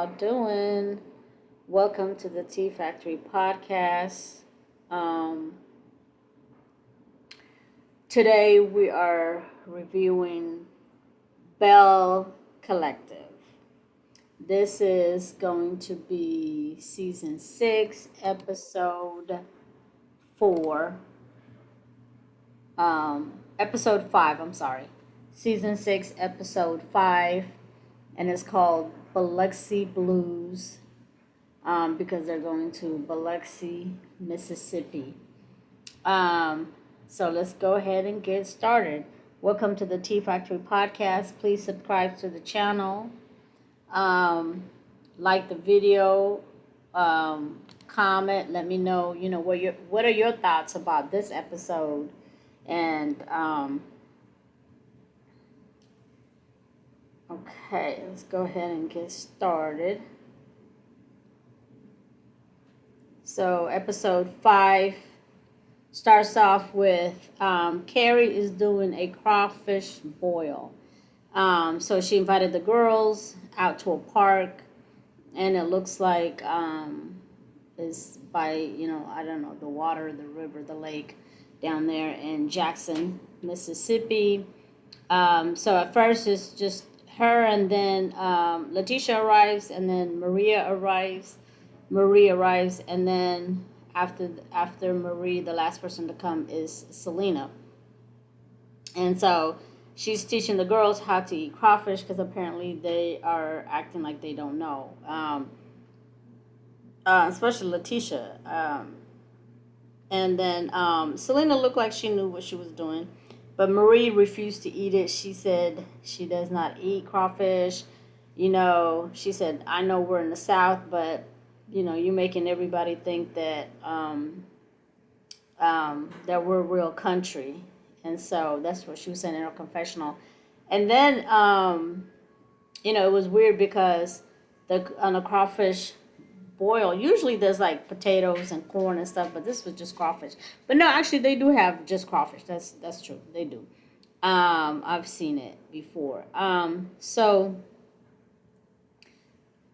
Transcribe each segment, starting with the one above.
y'all doing? Welcome to the Tea Factory podcast. Um, Today we are reviewing Belle Collective. This is going to be season 6, episode 4. Episode 5, I'm sorry. Season 6, episode 5. And it's called Biloxi Blues because they're going to Biloxi, Mississippi. So let's go ahead and get started. Welcome to the Tea Factory podcast. Please subscribe to the channel, like the video, comment. Let me know, what are your thoughts about this episode, and okay, let's go ahead and get started. So episode 5 starts off with Kerri is doing a crawfish boil. So she invited the girls out to a park, and it looks like is by, I don't know, the water, the river, the lake down there in Jackson, Mississippi. So at first it's just her, and then Letitia arrives, and then Marie arrives, and then after Marie, the last person to come is Selena. And so she's teaching the girls how to eat crawfish because apparently they are acting like they don't know, especially Letitia. And then Selena looked like she knew what she was doing, but Marie refused to eat it. She said she does not eat crawfish. She said, I know we're in the South, but you're making everybody think that that we're real country. And so that's what she was saying in her confessional. And then, it was weird because on a crawfish boil, usually there's like potatoes and corn and stuff, but this was just crawfish. But no, actually, they do have just crawfish. That's true. They do. I've seen it before. So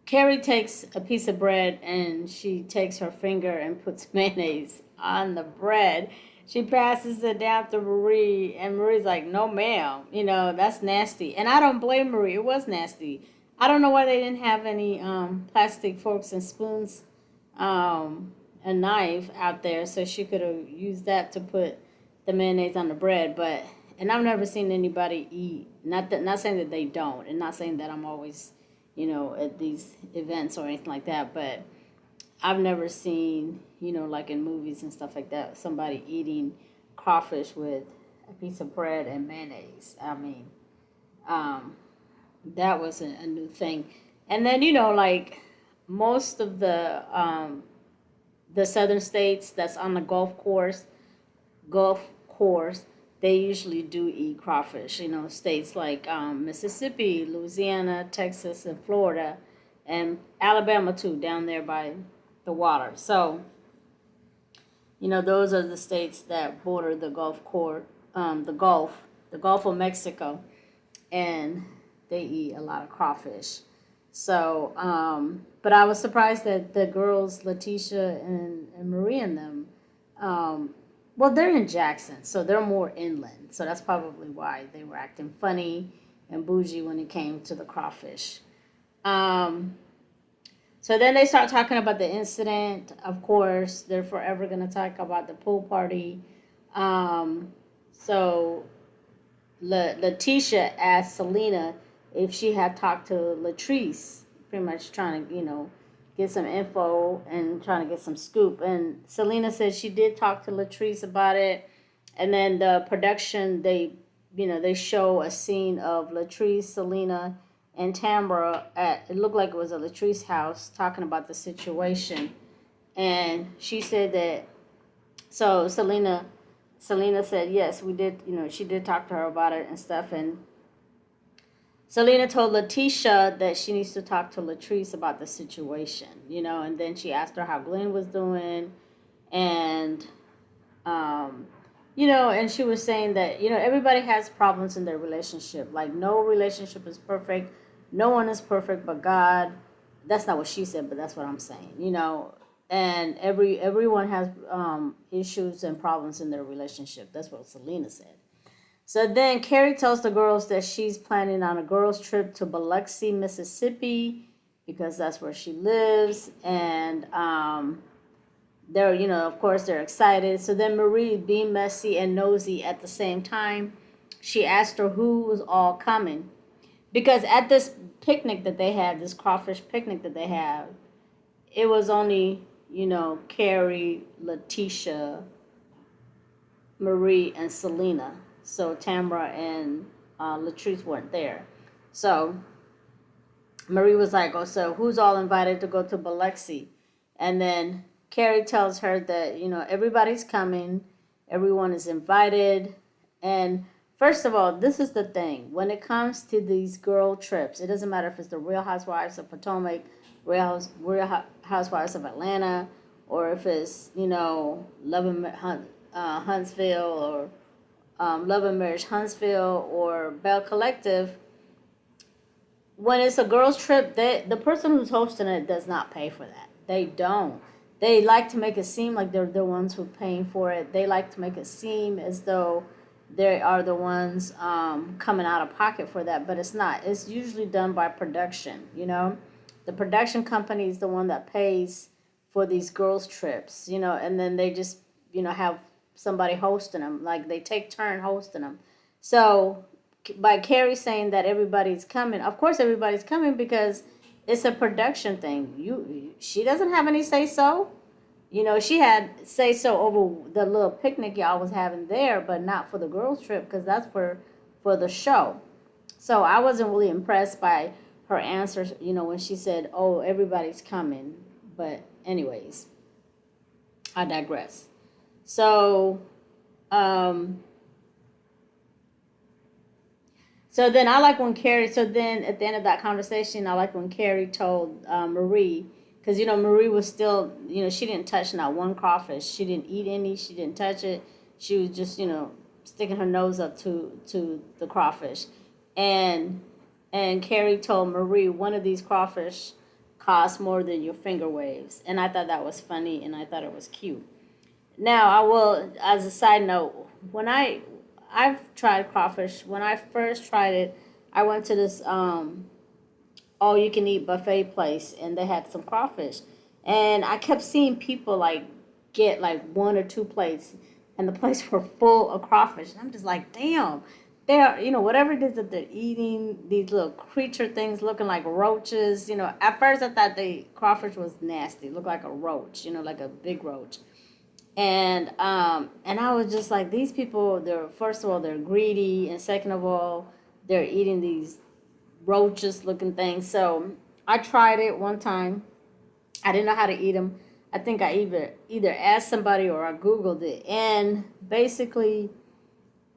Kerri takes a piece of bread and she takes her finger and puts mayonnaise on the bread. She passes it down to Marie, and Marie's like, "No, ma'am. That's nasty." And I don't blame Marie. It was nasty. I don't know why they didn't have any plastic forks and spoons, a knife out there, so she could have used that to put the mayonnaise on the bread. And I've never seen anybody eat. Not saying that they don't, and not saying that I'm always at these events or anything like that. But I've never seen, like in movies and stuff like that, somebody eating crawfish with a piece of bread and mayonnaise. I mean, that was a new thing. And then, like most of the southern states that's on the Gulf course, they usually do eat crawfish. States like Mississippi, Louisiana, Texas, and Florida, and Alabama too, down there by the water. So, those are the states that border the the Gulf of Mexico, and they eat a lot of crawfish. So, but I was surprised that the girls, Letitia and Marie and them, well, they're in Jackson, so they're more inland. So that's probably why they were acting funny and bougie when it came to the crawfish. Um, so then they start talking about the incident. Of course, they're forever going to talk about the pool party. So Letitia asked Selena if she had talked to Latrice, pretty much trying to, get some info and trying to get some scoop. And Selena said she did talk to Latrice about it. And then the production, they show a scene of Latrice, Selena, and Tamara at, it looked like it was a Latrice house, talking about the situation. And she said that, so Selena said, yes, we did, she did talk to her about it and stuff. And Selena told Letitia that she needs to talk to Latrice about the situation, and then she asked her how Glenn was doing. And, and she was saying that, everybody has problems in their relationship. Like, no relationship is perfect. No one is perfect but God. That's not what she said, but that's what I'm saying. And everyone has issues and problems in their relationship. That's what Selena said. So then Kerri tells the girls that she's planning on a girls' trip to Biloxi, Mississippi, because that's where she lives. And they're, of course, they're excited. So then Marie, being messy and nosy at the same time, she asked her who was all coming. Because at this picnic that they had, this crawfish picnic that they have, it was only, Kerri, Letitia, Marie, and Selena. So Tamra and Latrice weren't there. So Marie was like, "Oh, so who's all invited to go to Biloxi?" And then Kerri tells her that, everybody's coming, everyone is invited. And first of all, this is the thing. When it comes to these girl trips, it doesn't matter if it's the Real Housewives of Potomac, Real Housewives of Atlanta, or if it's, Love and Huntsville, or Love and Marriage Huntsville, or Belle Collective. When it's a girls' trip, the person who's hosting it does not pay for that. They don't. They like to make it seem like they're the ones who are paying for it. They like to make it seem as though they are the ones coming out of pocket for that, but it's not. It's usually done by production. The production company is the one that pays for these girls' trips, and then they just, have somebody hosting them. Like, they take turn hosting them. So by Kerri saying that everybody's coming, of course everybody's coming because it's a production thing. She doesn't have any say so. She had say so over the little picnic y'all was having there, but not for the girls trip because that's for the show. So I wasn't really impressed by her answer, when she said, "Oh, everybody's coming." But anyways, I digress. So So then I like when Kerri, so then at the end of that conversation, I like when Kerri told Marie, because, Marie was still, she didn't touch not one crawfish. She didn't eat any. She didn't touch it. She was just, sticking her nose up to the crawfish. And, and Kerri told Marie, one of these crawfish costs more than your finger waves. And I thought that was funny and I thought it was cute. Now, I will, as a side note, I've tried crawfish. When I first tried it, I went to this all you can eat buffet place and they had some crawfish. And I kept seeing people like get like one or two plates and the plates were full of crawfish. And I'm just like, damn. They're, whatever it is that they're eating, these little creature things looking like roaches. At first I thought the crawfish was nasty. It looked like a roach, like a big roach. And I was just like, these people, they're, first of all, they're greedy, and second of all, they're eating these roaches looking things. So I tried it one time. I didn't know how to eat them. I think I either asked somebody or I Googled it. And basically,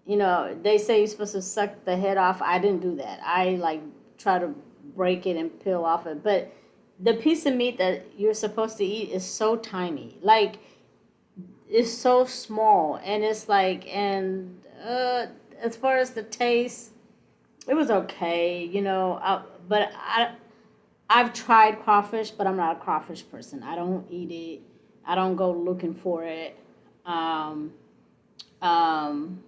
they say you're supposed to suck the head off. I didn't do that. I like try to break it and peel off it. But the piece of meat that you're supposed to eat is so tiny. Like, it's so small, and it's like, and as far as the taste, it was okay, but I've tried crawfish, but I'm not a crawfish person. I don't eat it. I don't go looking for it. Um, um,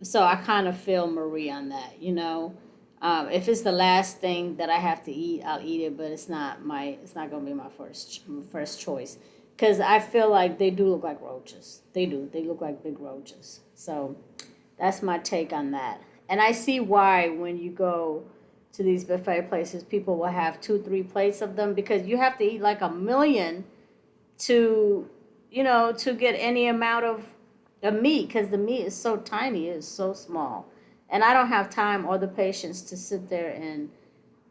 so I kind of feel Marie on that. If it's the last thing that I have to eat, I'll eat it, but it's not gonna be my first choice. Because I feel like they do look like roaches. They do. They look like big roaches. So that's my take on that. And I see why when you go to these buffet places, people will have 2, 3 plates of them because you have to eat like a million to, to get any amount of meat because the meat is so tiny, it is so small. And I don't have time or the patience to sit there and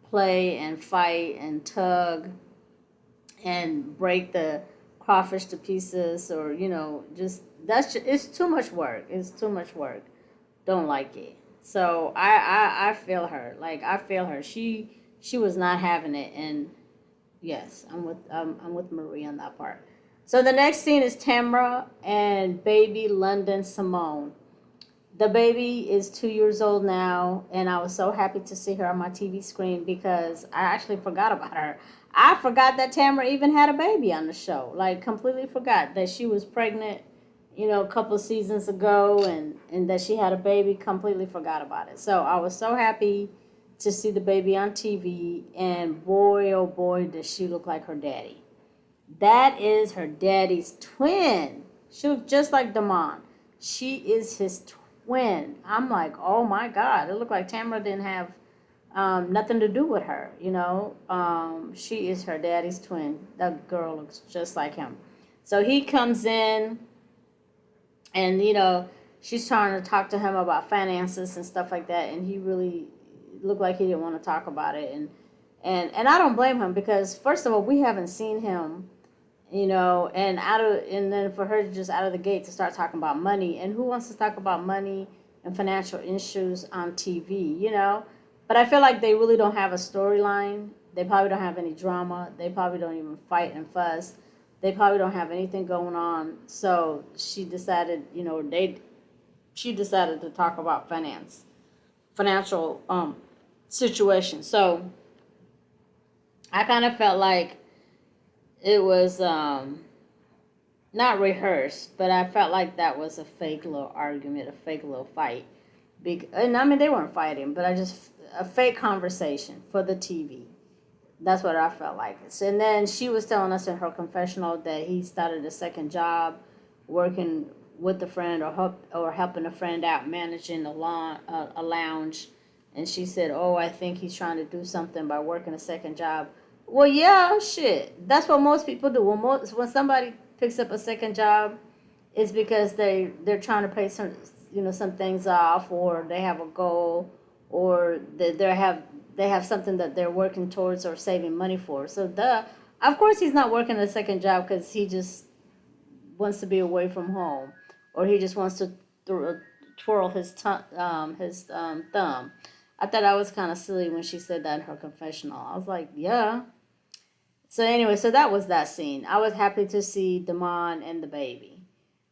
play and fight and tug and break the crawfish to pieces or just it's too much work. It's too much work. Don't like it. So I feel her. Like, I feel her. She was not having it, and yes, I'm with Marie on that part. So the next scene is Tamra and baby London Simone. The baby is 2 years old now, and I was so happy to see her on my TV screen because I actually forgot about her. I forgot that Tamara even had a baby on the show. Like, completely forgot that she was pregnant, a couple of seasons ago, and that she had a baby. Completely forgot about it. So I was so happy to see the baby on TV, and boy, oh boy, does she look like her daddy. That is her daddy's twin. She looks just like Damon. She is his twin. I'm like, oh my God. It looked like Tamara didn't have nothing to do with her, she is her daddy's twin. That girl looks just like him. So he comes in and, she's trying to talk to him about finances and stuff like that. And he really looked like he didn't want to talk about it. And I don't blame him because, first of all, we haven't seen him and then for her to just out of the gate to start talking about money, and who wants to talk about money and financial issues on TV. But I feel like they really don't have a storyline. They probably don't have any drama. They probably don't even fight and fuss. They probably don't have anything going on. So she decided to talk about financial situation. So I kind of felt like it was not rehearsed, but I felt like that was a fake little argument, a fake little fight. And I mean, they weren't fighting, but a fake conversation for the TV. That's what I felt like. So, and then she was telling us in her confessional that he started a second job, working with a friend or helping a friend out managing a lounge. And she said, "Oh, I think he's trying to do something by working a second job." Well, yeah, shit. That's what most people do. When somebody picks up a second job, it's because they're trying to pay some things off, or they have a goal, or they have something that they're working towards or saving money for. So of course he's not working a second job because he just wants to be away from home, or he just wants to twirl his thumb. I thought I was kind of silly when she said that in her confessional. I was like, yeah. So anyway, so that was that scene. I was happy to see Damon and the baby.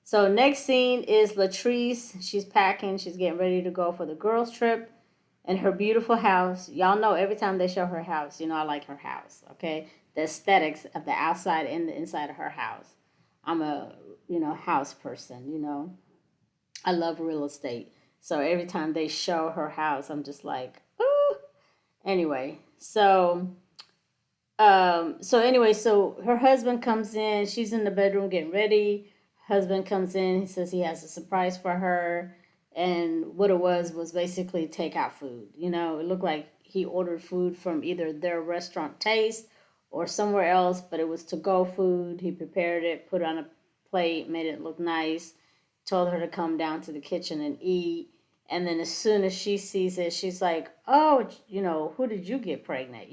So next scene is Latrice. She's packing. She's getting ready to go for the girls' trip in her beautiful house. Y'all know every time they show her house, I like her house, okay? The aesthetics of the outside and the inside of her house. I'm a, house person. I love real estate. So every time they show her house, I'm just like, ooh. Anyway, so her husband comes in. She's in the bedroom getting ready. Husband comes in. He says he has a surprise for her, and what it was basically takeout food. It looked like he ordered food from either their restaurant Taste or somewhere else, but it was to go food. He prepared it, put it on a plate, made it look nice, told her to come down to the kitchen and eat. And then as soon as she sees it, she's like, "Oh, who did you get pregnant?"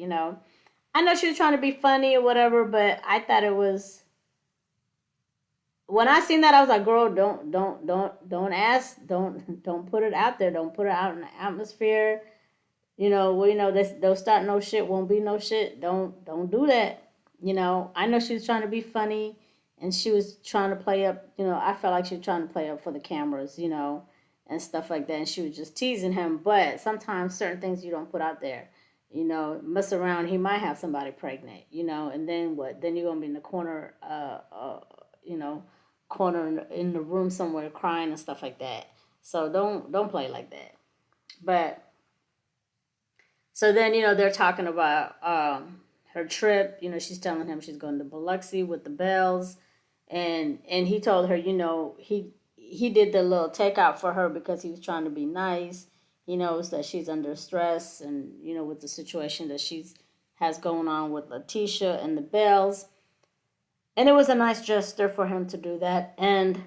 I know she was trying to be funny or whatever, but I thought it was. When I seen that, I was like, "Girl, don't ask, don't put it out there, don't put it out in the atmosphere." They'll start no shit, won't be no shit. Don't do that. I know she was trying to be funny, and she was trying to play up. I felt like she was trying to play up for the cameras, and stuff like that. And she was just teasing him. But sometimes certain things you don't put out there. Mess around, he might have somebody pregnant. And then what? Then you're gonna be in the corner, you know, corner in the room somewhere crying and stuff like that. So don't play like that. But so then they're talking about her trip. She's telling him she's going to Biloxi with the Bells, and he told her he did the little takeout for her because he was trying to be nice. He knows that she's under stress, and with the situation that she's has going on with Letitia and the Bells. And it was a nice gesture for him to do that. And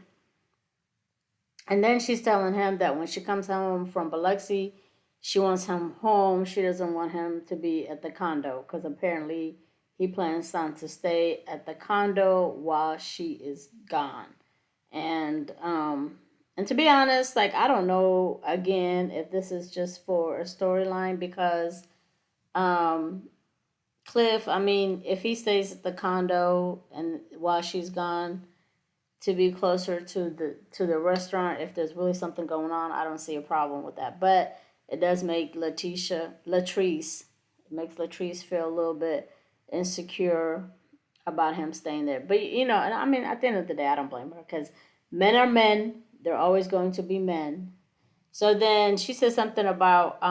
then she's telling him that when she comes home from Biloxi, she wants him home. She doesn't want him to be at the condo because apparently he plans on to stay at the condo while she is gone. And to be honest, like I don't know again if this is just for a storyline because um Cliff, I mean, if he stays at the condo and while she's gone, to be closer to the restaurant. If there's really something going on, I don't see a problem with that. But it does make Latrice, it makes Latrice feel a little bit insecure about him staying there. But and I mean, at the end of the day, I don't blame her because men are men. They're always going to be men. So then she said something about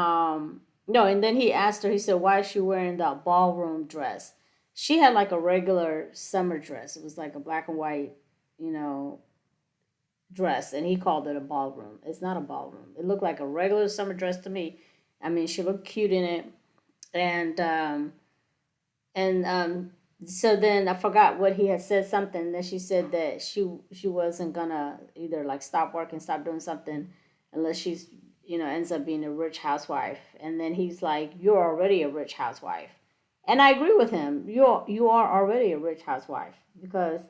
no, and then he asked her. He said, "Why is she wearing the ballroom dress?" She had like a regular summer dress. It was like a black and white, you know, dress, and he called it a ballroom. It's not a ballroom. It looked like a regular summer dress to me. I mean, she looked cute in it, and and so then I forgot what he had said something. Then she said that she wasn't gonna either like stop working, stop doing something, unless she's ends up being a rich housewife. And then he's like, "You're already a rich housewife," and I agree with him. You are already a rich housewife because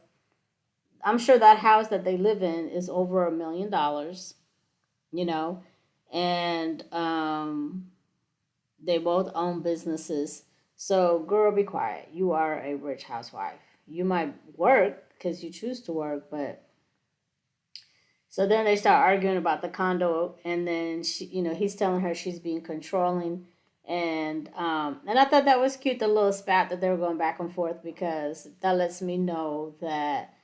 I'm sure that house that they live in is over $1 million, you know, and they both own businesses. So, girl, be quiet. You are a rich housewife. You might work because you choose to work, but so then they start arguing about the condo, and then he's telling her she's being controlling, and I thought that was cute, the little spat that they were going back and forth because that lets me know that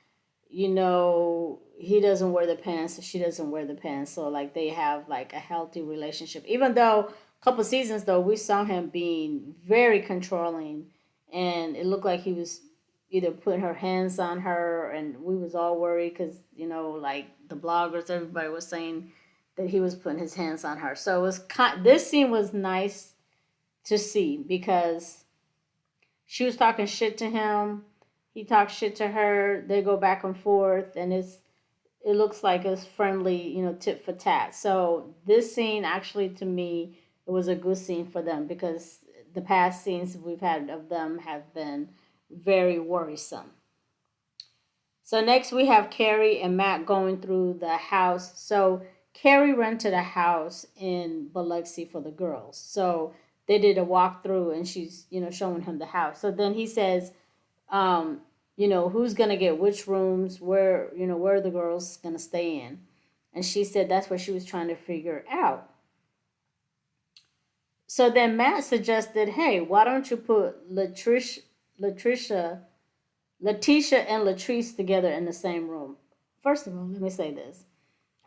he doesn't wear the pants, she doesn't wear the pants. So like they have like a healthy relationship. Even though a couple seasons though we saw him being very controlling, and it looked like he was either putting her hands on her, and we was all worried because like the bloggers, everybody was saying that he was putting his hands on her. So it was this scene was nice to see because she was talking shit to him. He talks shit to her. They go back and forth, and it looks like it's friendly, tit for tat. So this scene actually, to me, it was a good scene for them because the past scenes we've had of them have been very worrisome. So next we have Kerri and Matt going through the house. So Kerri rented a house in Biloxi for the girls. So they did a walkthrough, and she's showing him the house. So then he says, um, who's gonna get which rooms, where are the girls gonna stay in, and she said that's what she was trying to figure out. So then Matt suggested, hey, why don't you put Latricia, Letitia, and Latrice together in the same room? First of all, let me say this: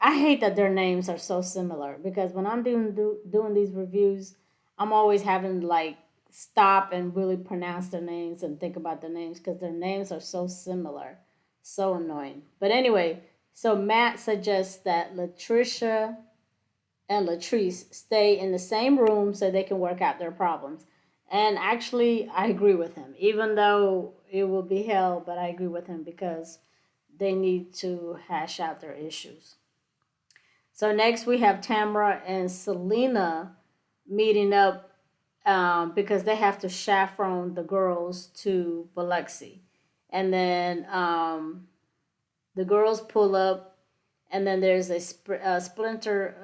I hate that their names are so similar because when I'm doing these reviews, I'm always having to like stop and really pronounce their names and think about their names because their names are so similar. So annoying. But anyway, so Matt suggests that Latricia and Latrice stay in the same room so they can work out their problems. And actually, I agree with him, even though it will be hell, but I agree with him because they need to hash out their issues. So next we have Tamara and Selena meeting up because they have to chaperone the girls to Biloxi. And then the girls pull up, and then there's splinter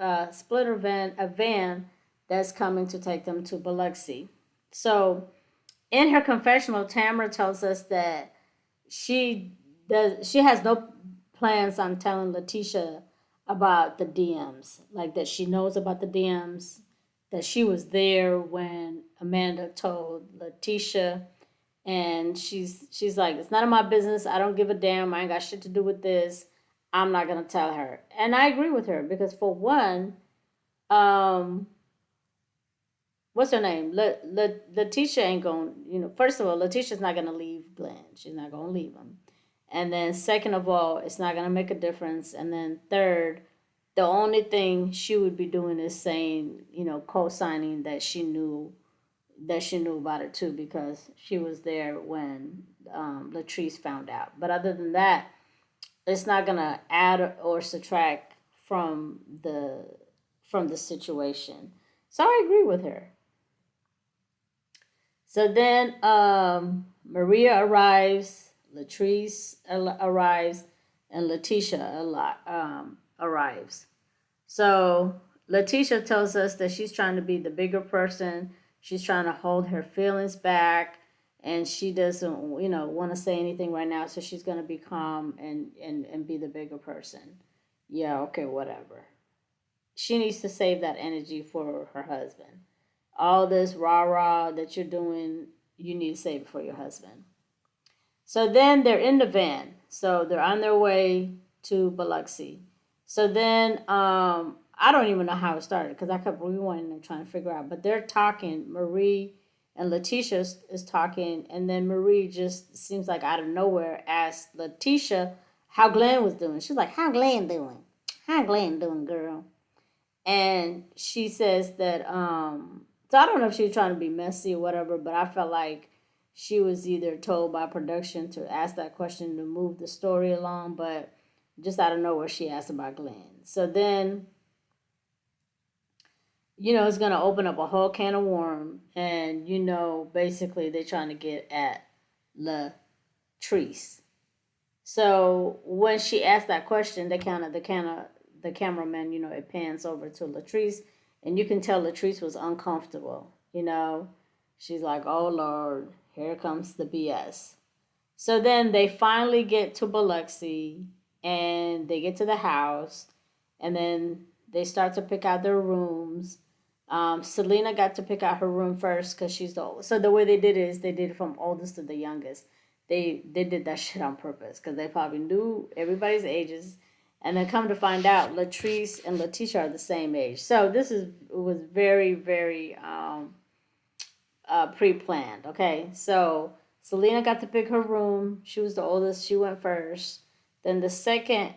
van, a van that's coming to take them to Biloxi. So in her confessional, Tamara tells us that she has no plans on telling Letitia about the DMs, like that she knows about the DMs, that she was there when Amanda told Letitia, and she's like, it's none of my business. I don't give a damn. I ain't got shit to do with this. I'm not gonna tell her, and I agree with her because for one, um, what's her name? Letitia ain't going. First of all, Letitia's not gonna leave Glenn. She's not gonna leave him. And then second of all, it's not gonna make a difference. And then third, the only thing she would be doing is saying, co-signing that she knew about it too because she was there when Latrice found out. But other than that, it's not gonna add or subtract from the situation. So I agree with her. So then Maria arrives, Latrice arrives, and Letitia arrives. So Letitia tells us that she's trying to be the bigger person. She's trying to hold her feelings back, and she doesn't, want to say anything right now, so she's going to be calm and be the bigger person. Yeah, okay, whatever. She needs to save that energy for her husband. All this rah rah that you're doing, you need to save it for your husband. So then they're in the van. So they're on their way to Biloxi. So then I don't even know how it started because I kept rewinding and trying to figure out. But they're talking. Marie and Letitia is talking, and then Marie just seems like out of nowhere asked Letitia how Glenn was doing. She's like, "How Glenn doing? How Glenn doing, girl?" And she says that so I don't know if she was trying to be messy or whatever, but I felt like she was either told by production to ask that question to move the story along, but just out of nowhere she asked about Glenn. So then, it's gonna open up a whole can of worm, and basically they're trying to get at Latrice. So when she asked that question, the cameraman, it pans over to Latrice, and you can tell Latrice was uncomfortable. She's like, "Oh Lord, here comes the BS." So then they finally get to Biloxi, and they get to the house, and then they start to pick out their rooms. Selena got to pick out her room first because she's the oldest. So the way they did it is they did it from oldest to the youngest. They did that shit on purpose because they probably knew everybody's ages, and then come to find out, Latrice and Letitia are the same age. So was very very pre-planned. Okay, so Selena got to pick her room. She was the oldest. She went first. Then the second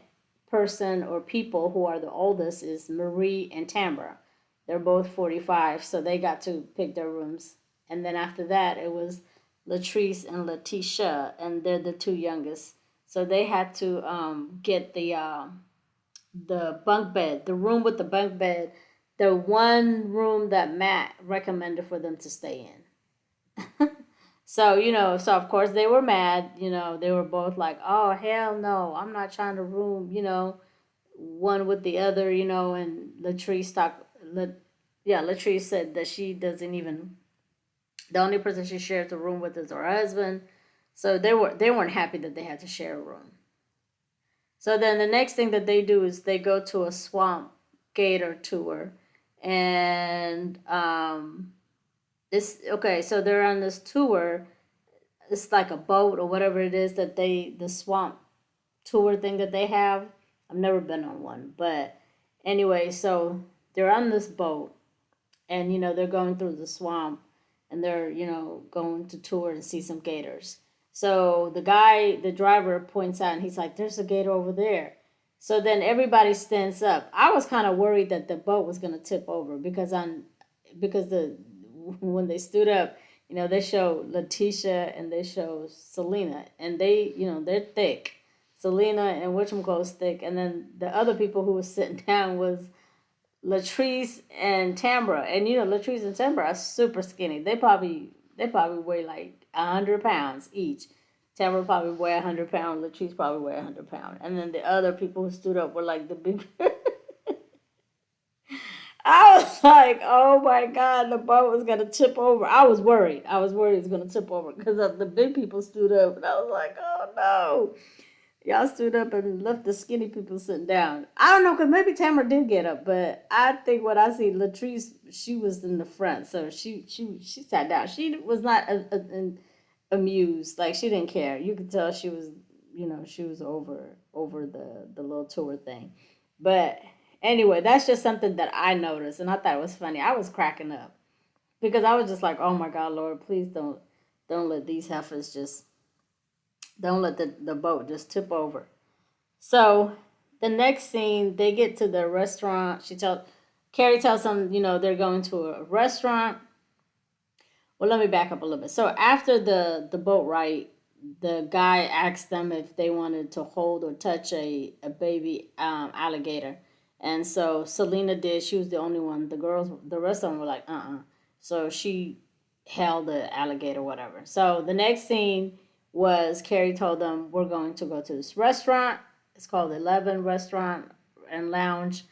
person or people who are the oldest is Marie and Tamara. They're both 45, so they got to pick their rooms. And then after that, it was Latrice and Letitia, and they're the two youngest. So they had to get the bunk bed, the room with the bunk bed, the one room that Matt recommended for them to stay in. So, so of course they were mad. They were both like, "Oh, hell no, I'm not trying to room, one with the other," and Latrice said that she doesn't even, the only person she shares a room with is her husband. So they weren't happy that they had to share a room. So then the next thing that they do is they go to a swamp gator tour, and it's okay. So they're on this tour. It's like a boat or whatever it is that the swamp tour thing that they have. I've never been on one, but anyway, so they're on this boat, and they're going through the swamp, and they're going to tour and see some gators. So the driver points out, and he's like, "There's a gator over there." So then everybody stands up. I was kind of worried that the boat was gonna tip over because the when they stood up, they show Letitia and they show Selena, and they're thick. Selena and whatchamacallit's thick, and then the other people who was sitting down was Latrice and Tamara, and Latrice and Tamara are super skinny. They probably weigh like 100 pounds each. Tamara probably weigh 100 pounds. Latrice probably weigh 100 pounds, and then the other people who stood up were like the big. I was like, "Oh my God, the boat was gonna tip over." I was worried. I was worried it was gonna tip over because the big people stood up, and I was like, "Oh no." Y'all stood up and left the skinny people sitting down. I don't know, because maybe Tamara did get up, but I think what I see, Latrice, she was in the front, so she sat down. She was not amused, like she didn't care. You could tell she was, she was over the little tour thing. But anyway, that's just something that I noticed, and I thought it was funny. I was cracking up because I was just like, "Oh my God, Lord, please don't let these heifers just." Don't let the boat just tip over. So the next scene, they get to the restaurant. Kerri tells them, they're going to a restaurant. Well, let me back up a little bit. So after the boat ride, the guy asked them if they wanted to hold or touch a baby alligator. And so Selena did. She was the only one. The rest of them were like, So she held the alligator, whatever. So the next scene was Kerri told them, "We're going to go to this restaurant. It's called 11 Restaurant and Lounge.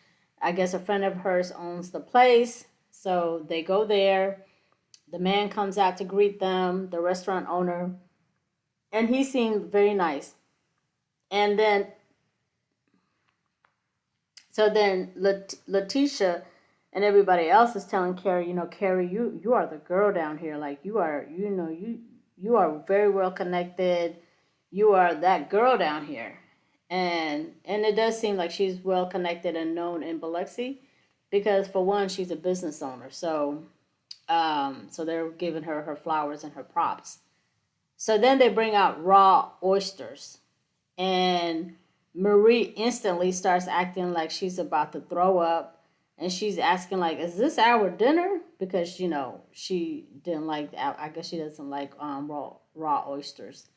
I guess a friend of hers owns the place." So they go there. The man comes out to greet them, the restaurant owner, and he seemed very nice. And then, so then Letitia and everybody else is telling Kerri, Kerri, you are the girl down here. Like you are, you are very well connected. You are that girl down here, and it does seem like she's well connected and known in Biloxi, because for one, she's a business owner. So they're giving her her flowers and her props. So then they bring out raw oysters, and Marie instantly starts acting like she's about to throw up, and she's asking like, "Is this our dinner?" Because she didn't like. I guess she doesn't like raw oysters.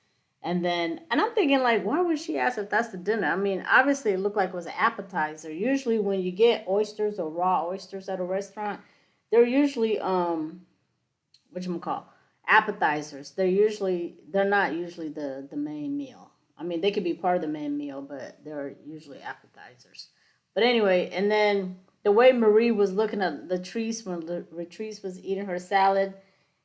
And I'm thinking like, why would she ask if that's the dinner? I mean, obviously it looked like it was an appetizer. Usually when you get oysters or raw oysters at a restaurant, they're usually what you call appetizers. They're not usually the main meal. I mean, they could be part of the main meal, but they're usually appetizers. But anyway, and then the way Marie was looking at Latrice when Latrice was eating her salad,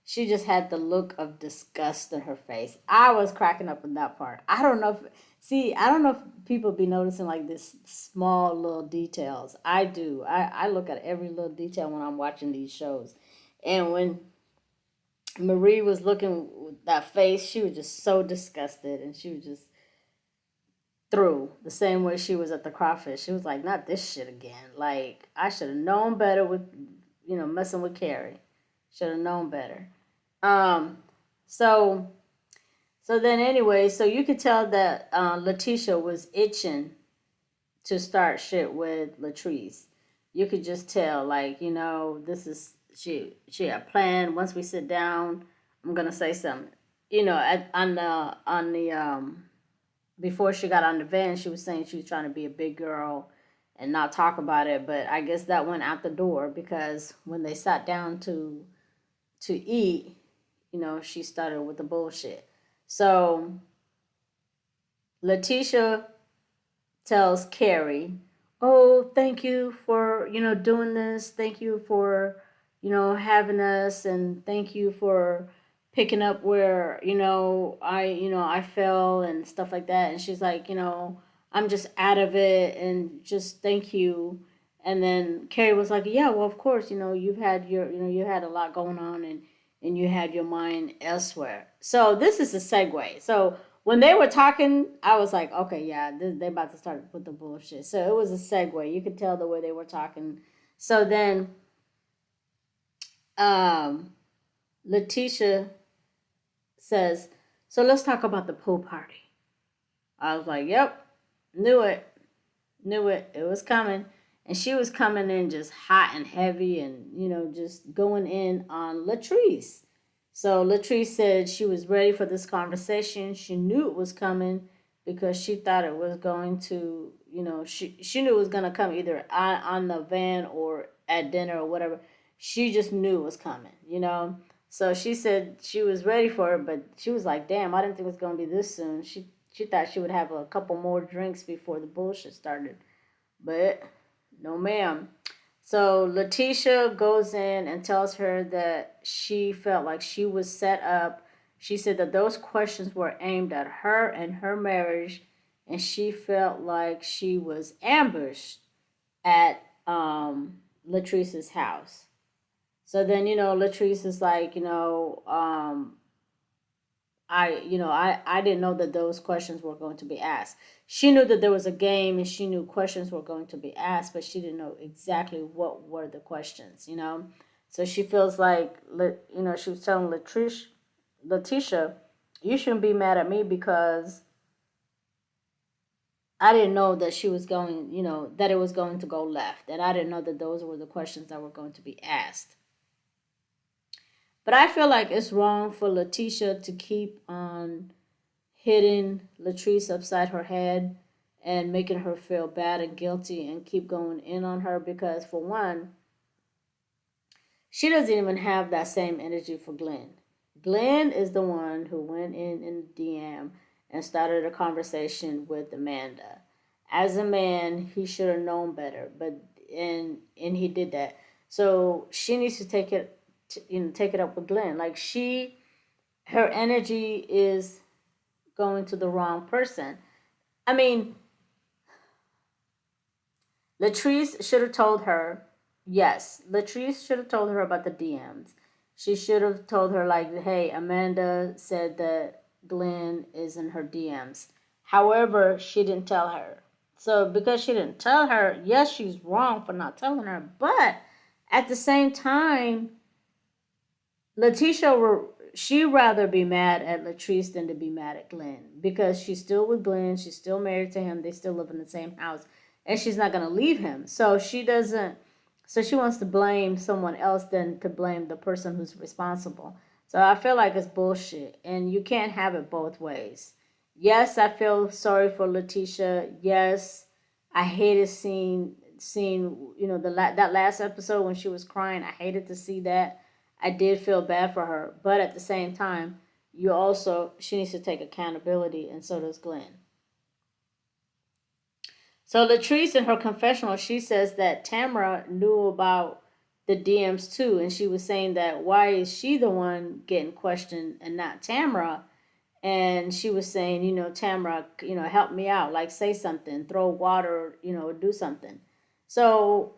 she just had the look of disgust in her face. I was cracking up in that part. I don't know if people be noticing like this small little details. I do. I look at every little detail when I'm watching these shows. And when Marie was looking with that face, she was just so disgusted, and she was just through the same way she was at the crawfish. She was like, not this shit again. Like, I should have known better with, messing with Kerri. Should have known better. Um, so, so then anyway, so you could tell that Letitia was itching to start shit with Latrice. You could just tell, like, this is she had planned. Once we sit down, I'm gonna say something. On the before she got on the van, she was saying she was trying to be a big girl and not talk about it. But I guess that went out the door, because when they sat down to eat, she started with the bullshit. So Letitia tells Kerri, "Oh, thank you for doing this. Thank you for having us, and thank you for picking up where I fell and stuff like that." And she's like, "I'm just out of it, and just thank you." And then Kerri was like, "Yeah, well, of course, you had a lot going on, and you had your mind elsewhere." So this is a segue. So when they were talking, I was like, okay, yeah, they about to start with the bullshit. So it was a segue. You could tell the way they were talking. So then um, Letitia says, "So let's talk about the pool party." I was like, yep, knew it. Knew it. It was coming. And she was coming in just hot and heavy, and, just going in on Latrice. So Latrice said she was ready for this conversation. She knew it was coming, because she thought it was going to, she knew it was going to come either on the van or at dinner or whatever. She just knew it was coming. So she said she was ready for it, but she was like, damn, I didn't think it was going to be this soon. She thought she would have a couple more drinks before the bullshit started. But no, ma'am. So Letitia goes in and tells her that she felt like she was set up. She said that those questions were aimed at her and her marriage, and she felt like she was ambushed at Latrice's house. So then, Latrice is like, I didn't know that those questions were going to be asked. She knew that there was a game, and she knew questions were going to be asked, but she didn't know exactly what were the questions. So she feels like, she was telling Letitia, you shouldn't be mad at me, because I didn't know that she was going, that it was going to go left. And I didn't know that those were the questions that were going to be asked. But I feel like it's wrong for Letitia to keep on hitting Latrice upside her head and making her feel bad and guilty, and keep going in on her, because for one, she doesn't even have that same energy for Glenn. Glenn is the one who went in the DM and started a conversation with Amanda. As a man, he should have known better, but and he did that. So she needs to take it up with Glenn. Like her energy is going to the wrong person. I mean, Latrice should have told her. Yes, Latrice should have told her about the DMs. She should have told her, like, hey, Amanda said that Glenn is in her DMs. However, she didn't tell her. So because she didn't tell her, yes, she's wrong for not telling her. But at the same time, Letitia she rather be mad at Latrice than to be mad at Glenn because she's still with Glenn. She's still married to him. They still live in the same house, and she's not gonna leave him. So she doesn't. So she wants to blame someone else than to blame the person who's responsible. So I feel like it's bullshit, and you can't have it both ways. Yes, I feel sorry for Letitia. Yes, I hated seeing that last episode when she was crying. I hated to see that. I did feel bad for her, but at the same time, she needs to take accountability, and so does Glenn. So Latrice in her confessional, she says that Tamara knew about the DMs too, and she was saying that why is she the one getting questioned and not Tamara? And she was saying, Tamara, help me out, like say something, throw water, do something. So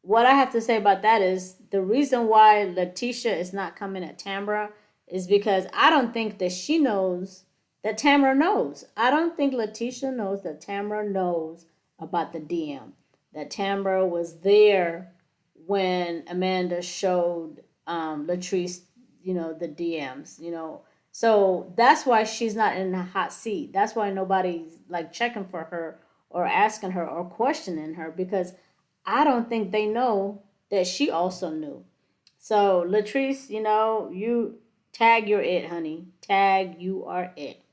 what I have to say about that is the reason why Letitia is not coming at Tamara is because I don't think that she knows that Tamara knows. I don't think Letitia knows that Tamara knows about the DM. That Tamara was there when Amanda showed Latrice, the DMs, So that's why she's not in a hot seat. That's why nobody's like checking for her or asking her or questioning her because I don't think they know that she also knew. So Latrice, you tag you're it, honey. Tag you are it.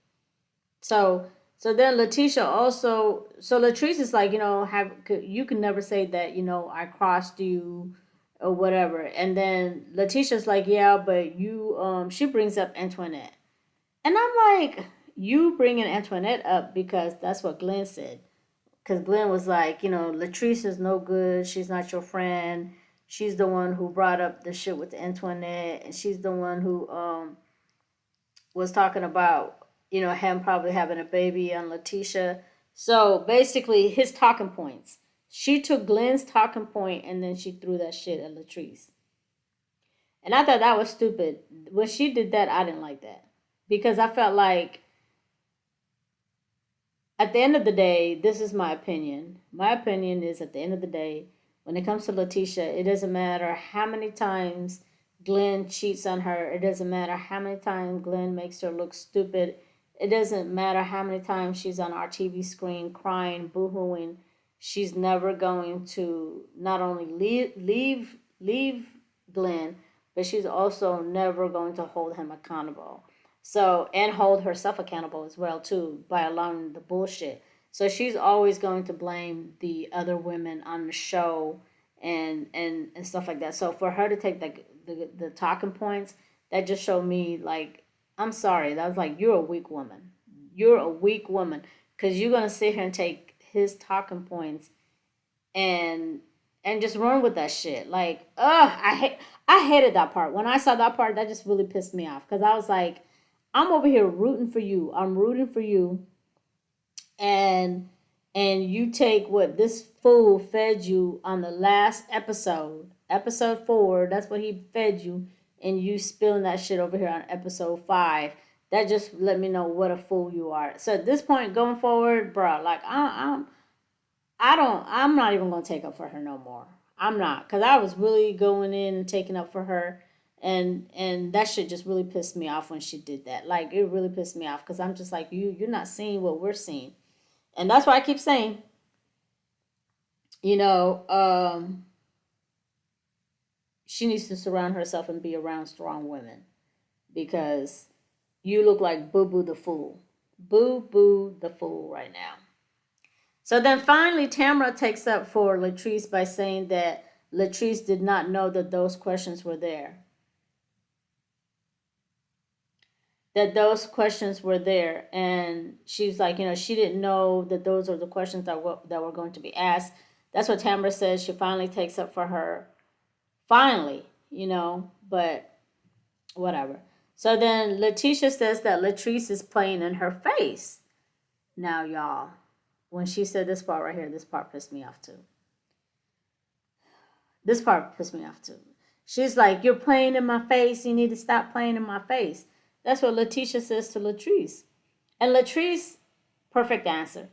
So then Letitia also Latrice is like, you can never say that, I crossed you or whatever. And then Letitia's like, yeah, but you she brings up Antoinette. And I'm like, you bringing Antoinette up because that's what Glenn said. Because Glenn was like, Latrice is no good. She's not your friend. She's the one who brought up the shit with Antoinette, and she's the one who was talking about, him probably having a baby on Letitia. So basically, his talking points. She took Glenn's talking point and then she threw that shit at Latrice. And I thought that was stupid. When she did that, I didn't like that because I felt like at the end of the day, this is my opinion. My opinion is at the end of the day, when it comes to Letitia, it doesn't matter how many times Glenn cheats on her. It doesn't matter how many times Glenn makes her look stupid. It doesn't matter how many times she's on our TV screen crying, boo-hooing. She's never going to not only leave Glenn, but she's also never going to hold him accountable. So, and hold herself accountable as well too by allowing the bullshit. So she's always going to blame the other women on the show and stuff like that. So for her to take the talking points, that just showed me like, I'm sorry, that was like, you're a weak woman. You're a weak woman because you're gonna sit here and take his talking points and just run with that shit. Like, I hated that part. When I saw that part, that just really pissed me off because I was like, I'm over here rooting for you. I'm rooting for you, and you take what this fool fed you on the last episode 4. That's what he fed you, and you spilling that shit over here on episode 5. That just let me know what a fool you are. So at this point, going forward, bro, like I'm not even gonna take up for her no more. I'm not, cause I was really going in and taking up for her, and that shit just really pissed me off when she did that. Like it really pissed me off, cause I'm just like you're not seeing what we're seeing, and that's why I keep saying, you know, she needs to surround herself and be around strong women, because you look like Boo Boo the fool, Boo Boo the fool right now. So then finally, Tamara takes up for Latrice by saying that Latrice did not know that those questions were there. That those questions were there. And she's like, she didn't know that those are the questions that were going to be asked. That's what Tamara says. She finally takes up for her. Finally, but whatever. So then Letitia says that Latrice is playing in her face. Now, y'all, when she said this part right here, this part pissed me off too. This part pissed me off too. She's like, "You're playing in my face. You need to stop playing in my face." That's what Letitia says to Latrice. And Latrice, perfect answer.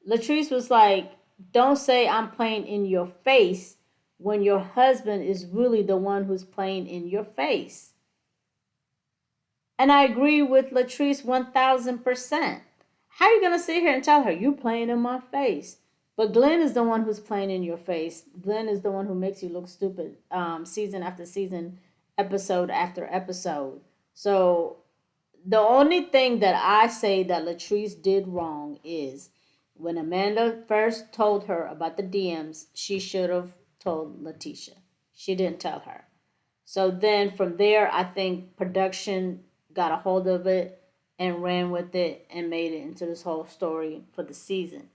Latrice was like, "Don't say I'm playing in your face when your husband is really the one who's playing in your face." And I agree with Latrice 1000%. How are you going to sit here and tell her, "You playing in my face"? But Glenn is the one who's playing in your face. Glenn is the one who makes you look stupid season after season, episode after episode. So the only thing that I say that Latrice did wrong is when Amanda first told her about the DMs, she should have told Letitia. She didn't tell her. So then from there, I think production got a hold of it and ran with it and made it into this whole story for the season.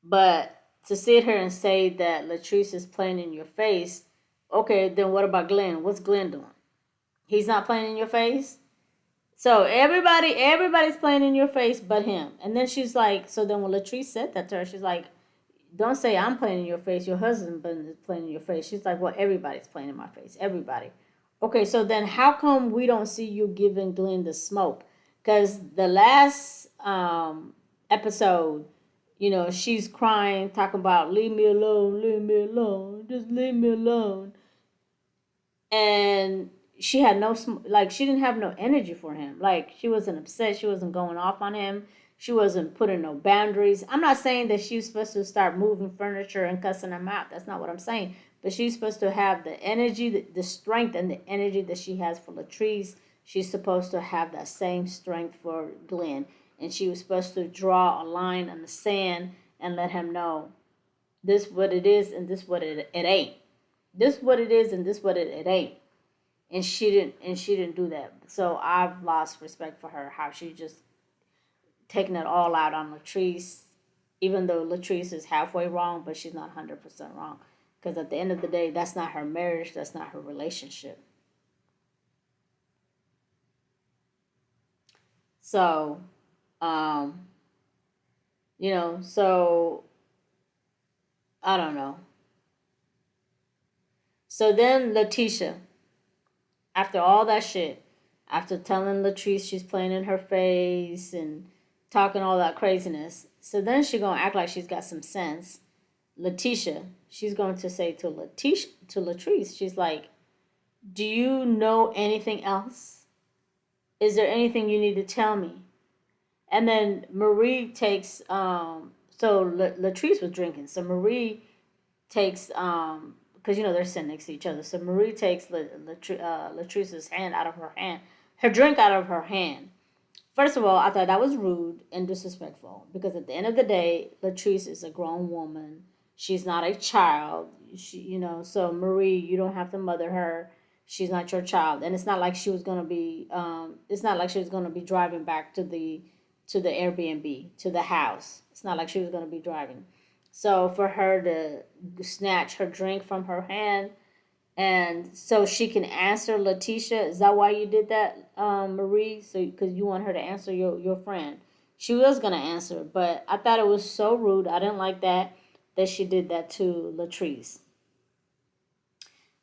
But to sit here and say that Latrice is playing in your face, okay, then what about Glenn? What's Glenn doing? He's not playing in your face? So everybody's playing in your face but him. And then she's like, so then when Latrice said that to her, she's like, "Don't say I'm playing in your face. Your husband is playing in your face." She's like, "Well, everybody's playing in my face. Everybody." Okay, so then how come we don't see you giving Glenn the smoke? Because the last episode, she's crying, talking about leave me alone, just leave me alone. And she had no, like, she didn't have no energy for him. Like, she wasn't upset. She wasn't going off on him. She wasn't putting no boundaries. I'm not saying that she's supposed to start moving furniture and cussing him out. That's not what I'm saying. But she's supposed to have the energy, the strength, and the energy that she has for Latrice. She's supposed to have that same strength for Glenn. And she was supposed to draw a line in the sand and let him know this what it is and this what it ain't. This what it is and this what it ain't. And she didn't do that. So I've lost respect for her. How she just taking it all out on Latrice, even though Latrice is halfway wrong, but she's not 100% wrong. Because at the end of the day, that's not her marriage. That's not her relationship. So, um, so I don't know. So then Letitia, after all that shit, after telling Latrice she's playing in her face and talking all that craziness, so then she gonna act like she's got some sense. Letitia, she's going to say to Latrice, she's like, "Do you know anything else? Is there anything you need to tell me?" And then Marie takes so Latrice was drinking, so Marie takes because they're sitting next to each other. So Marie takes Latrice's hand out of her hand, her drink out of her hand. First of all, I thought that was rude and disrespectful because at the end of the day, Latrice is a grown woman. She's not a child. So Marie, you don't have to mother her. She's not your child, and it's not like she was gonna be. It's not like she was gonna be driving back to the Airbnb, to the house. It's not like she was gonna be driving. So for her to snatch her drink from her hand, and so she can answer Letitia, is that why you did that, Marie? So because you want her to answer your friend. She was gonna answer, but I thought it was so rude. I didn't like that she did that to Latrice.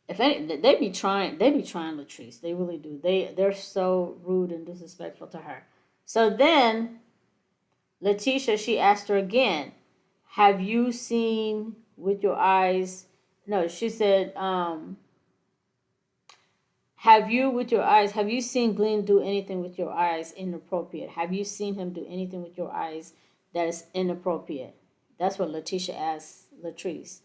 If any, they be trying Latrice. They really do. They're so rude and disrespectful to her. So then Letitia, she asked her again, "Have you seen with your eyes?" No, she said, have you seen Glenn do anything with your eyes inappropriate? Have you seen him do anything with your eyes that is inappropriate? That's what Letitia asked Latrice.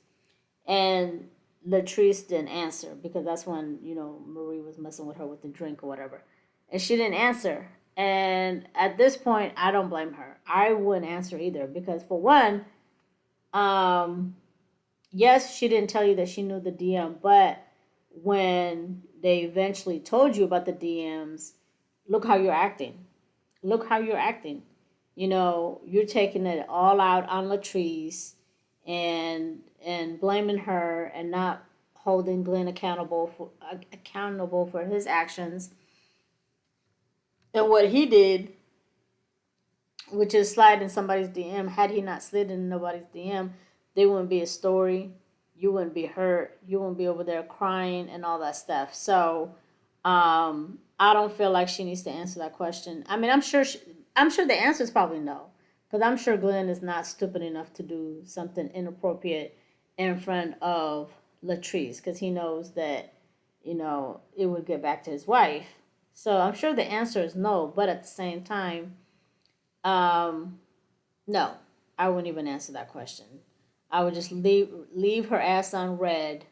And Latrice didn't answer because that's when, Marie was messing with her with the drink or whatever. And she didn't answer. And at this point, I don't blame her. I wouldn't answer either because, for one, um, yes, she didn't tell you that she knew the DM, but when they eventually told you about the DMs, look how you're acting. Look how you're acting. You're taking it all out on Latrice and blaming her and not holding Glenn accountable for his actions and what he did, which is slide in somebody's DM. Had he not slid in nobody's DM, there wouldn't be a story. You wouldn't be hurt. You wouldn't be over there crying and all that stuff. So, I don't feel like she needs to answer that question. I mean, I'm sure the answer is probably no, because I'm sure Glenn is not stupid enough to do something inappropriate in front of Latrice, because he knows that, it would get back to his wife. So I'm sure the answer is no, but at the same time, um, no, I wouldn't even answer that question. I would just leave her ass on red.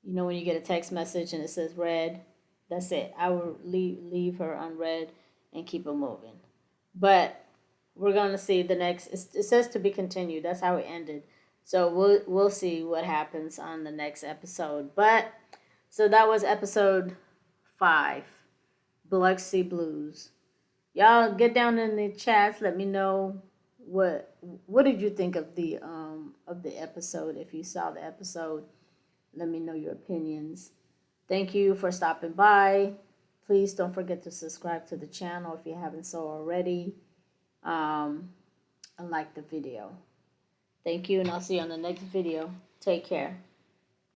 When you get a text message and it says red, that's it. I would leave her on red and keep it moving. But we're gonna see the next. It says to be continued. That's how it ended. So we'll see what happens on the next episode. But so that was episode 5, Biloxi Blues. Y'all get down in the chats. Let me know what did you think of the episode. If you saw the episode, let me know your opinions. Thank you for stopping by. Please don't forget to subscribe to the channel if you haven't so already. And like the video. Thank you, and I'll see you on the next video. Take care.